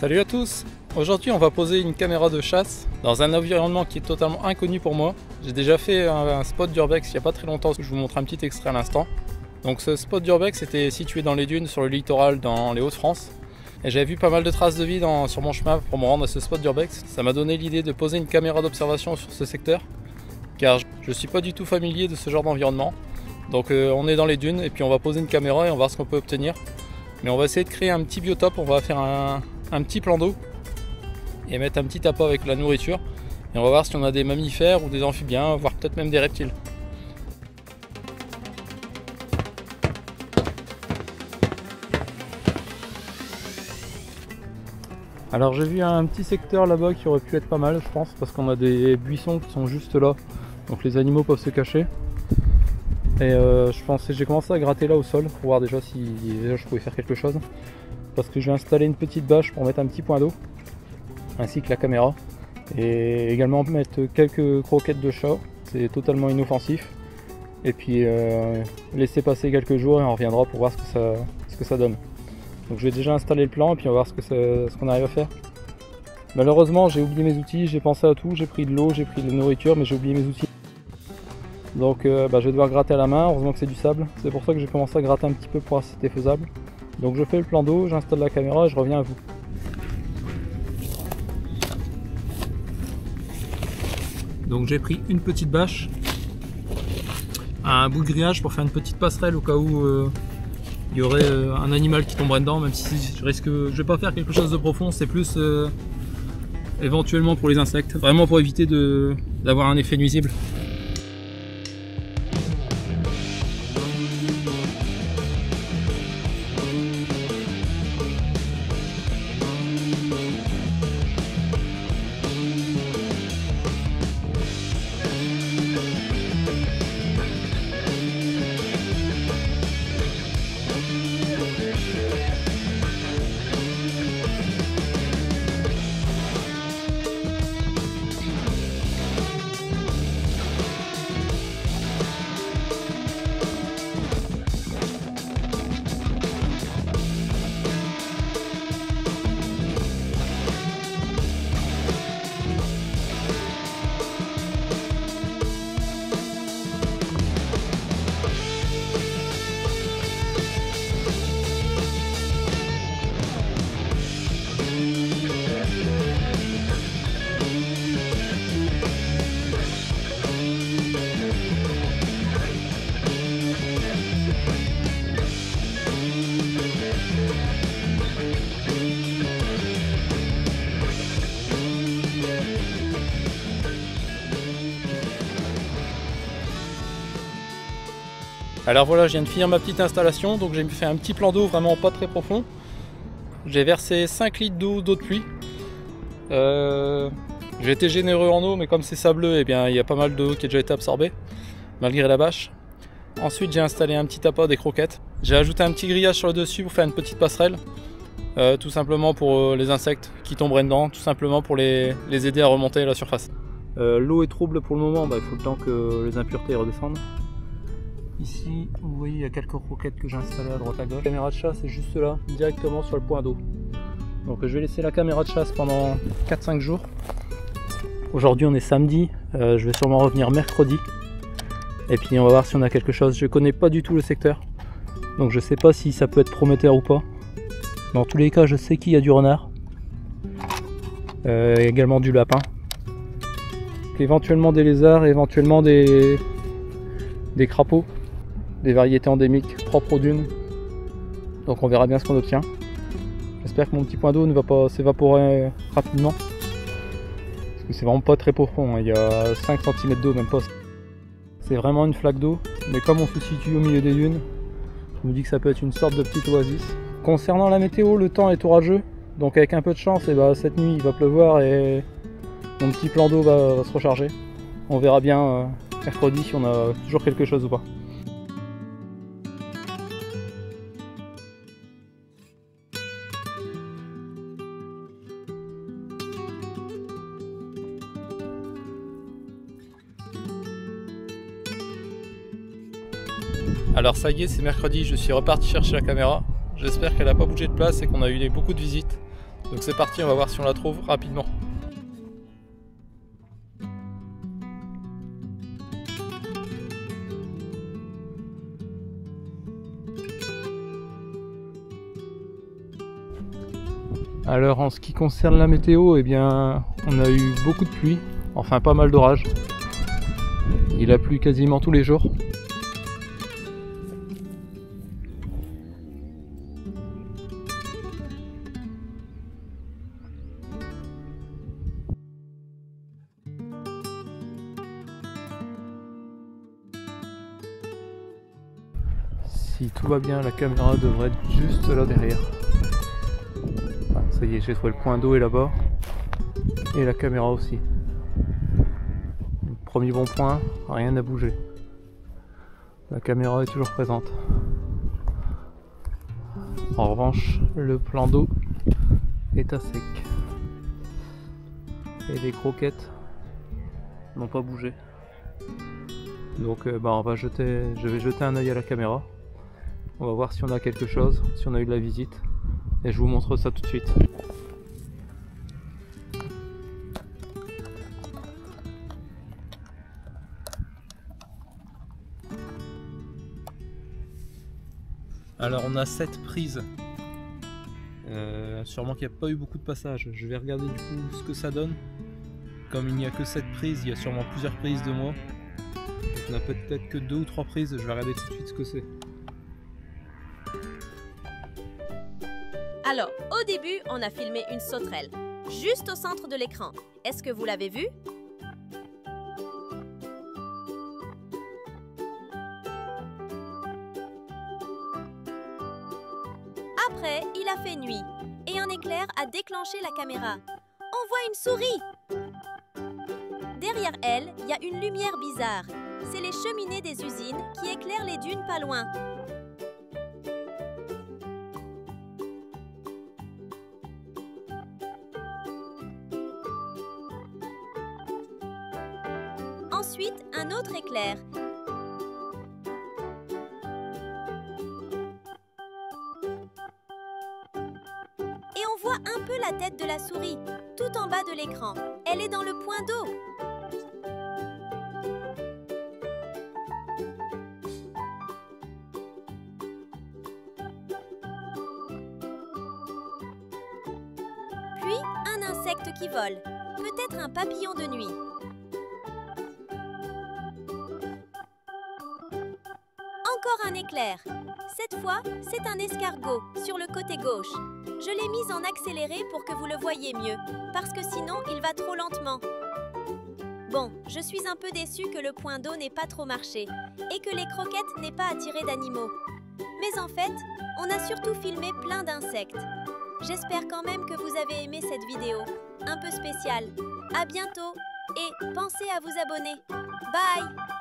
Salut à tous! Aujourd'hui on va poser une caméra de chasse dans un environnement qui est totalement inconnu pour moi. J'ai déjà fait un spot d'urbex il n'y a pas très longtemps, je vous montre un petit extrait à l'instant. Donc ce spot d'urbex était situé dans les dunes sur le littoral dans les Hauts-de-France. Et j'avais vu pas mal de traces de vie sur mon chemin pour me rendre à ce spot d'urbex. Ça m'a donné l'idée de poser une caméra d'observation sur ce secteur, car je ne suis pas du tout familier de ce genre d'environnement. Donc on est dans les dunes et puis on va poser une caméra et on va voir ce qu'on peut obtenir. Mais on va essayer de créer un petit biotope, on va faire un petit plan d'eau et mettre un petit appât avec la nourriture. Et on va voir si on a des mammifères ou des amphibiens, voire peut-être même des reptiles. Alors j'ai vu un petit secteur là-bas qui aurait pu être pas mal, je pense, parce qu'on a des buissons qui sont juste là, donc les animaux peuvent se cacher. Et j'ai commencé à gratter là au sol pour voir déjà si je pouvais faire quelque chose, parce que je vais installer une petite bâche pour mettre un petit point d'eau, ainsi que la caméra, et également mettre quelques croquettes de chat, c'est totalement inoffensif, et puis laisser passer quelques jours et on reviendra pour voir ce que ça donne. Donc je vais déjà installer le plan et puis on va voir ce qu'on arrive à faire. Malheureusement j'ai oublié mes outils, j'ai pensé à tout, j'ai pris de l'eau, j'ai pris de la nourriture, mais j'ai oublié mes outils. Donc je vais devoir gratter à la main, heureusement que c'est du sable. C'est pour ça que j'ai commencé à gratter un petit peu pour voir si c'était faisable. Donc je fais le plan d'eau, j'installe la caméra et je reviens à vous. Donc j'ai pris une petite bâche, un bout de grillage pour faire une petite passerelle au cas où il y aurait un animal qui tomberait dedans, même si je vais pas faire quelque chose de profond, c'est plus éventuellement pour les insectes, vraiment pour éviter d'avoir un effet nuisible. Alors voilà, je viens de finir ma petite installation, donc j'ai fait un petit plan d'eau vraiment pas très profond. J'ai versé 5 litres d'eau de pluie. J'ai été généreux en eau, mais comme c'est sableux, eh bien, il y a pas mal d'eau qui a déjà été absorbée, malgré la bâche. Ensuite j'ai installé un petit appât, des croquettes. J'ai ajouté un petit grillage sur le dessus pour faire une petite passerelle. Tout simplement pour les insectes qui tomberaient dedans, tout simplement pour les aider à remonter à la surface. L'eau est trouble pour le moment, il faut le temps que les impuretés redescendent. Ici, vous voyez, il y a quelques croquettes que j'ai installées à droite à gauche. La caméra de chasse est juste là, directement sur le point d'eau. Donc je vais laisser la caméra de chasse pendant 4-5 jours. Aujourd'hui on est samedi, je vais sûrement revenir mercredi. Et puis on va voir si on a quelque chose. Je connais pas du tout le secteur, donc je sais pas si ça peut être prometteur ou pas. Dans tous les cas, je sais qu'il y a du renard. Également du lapin. Éventuellement des lézards, éventuellement des crapauds. Des variétés endémiques propres aux dunes. Donc on verra bien ce qu'on obtient. J'espère que mon petit point d'eau ne va pas s'évaporer rapidement. Parce que c'est vraiment pas très profond, il y a 5 cm d'eau, même pas. C'est vraiment une flaque d'eau, mais comme on se situe au milieu des dunes, je me dis que ça peut être une sorte de petite oasis. Concernant la météo, le temps est orageux, donc avec un peu de chance, cette nuit il va pleuvoir et mon petit plan d'eau va se recharger. On verra bien mercredi si on a toujours quelque chose ou pas. Alors ça y est, c'est mercredi, je suis reparti chercher la caméra. J'espère qu'elle n'a pas bougé de place et qu'on a eu beaucoup de visites. Donc c'est parti, on va voir si on la trouve rapidement. Alors en ce qui concerne la météo, eh bien on a eu beaucoup de pluie, enfin pas mal d'orages. Il a plu quasiment tous les jours. Si tout va bien, la caméra devrait être juste là derrière. Ah, ça y est, j'ai trouvé le point d'eau est là-bas. Et la caméra aussi. Premier bon point, rien n'a bougé. La caméra est toujours présente. En revanche, le plan d'eau est à sec. Et les croquettes n'ont pas bougé. Donc je vais jeter un œil à la caméra. On va voir si on a quelque chose, si on a eu de la visite. Et je vous montre ça tout de suite. Alors on a 7 prises. Sûrement qu'il n'y a pas eu beaucoup de passages. Je vais regarder du coup ce que ça donne. Comme il n'y a que 7 prises, il y a sûrement plusieurs prises de moi. On a peut-être que 2 ou 3 prises. Je vais regarder tout de suite ce que c'est. Alors, au début, on a filmé une sauterelle, juste au centre de l'écran. Est-ce que vous l'avez vue? Après, il a fait nuit, et un éclair a déclenché la caméra. On voit une souris! Derrière elle, il y a une lumière bizarre. C'est les cheminées des usines qui éclairent les dunes pas loin. Ensuite, un autre éclair. Et on voit un peu la tête de la souris, tout en bas de l'écran. Elle est dans le point d'eau. Puis, un insecte qui vole, peut-être un papillon de nuit. Encore un éclair. Cette fois, c'est un escargot sur le côté gauche. Je l'ai mis en accéléré pour que vous le voyiez mieux, parce que sinon, il va trop lentement. Bon, je suis un peu déçue que le point d'eau n'ait pas trop marché et que les croquettes n'aient pas attiré d'animaux. Mais en fait, on a surtout filmé plein d'insectes. J'espère quand même que vous avez aimé cette vidéo, un peu spéciale. À bientôt et pensez à vous abonner. Bye!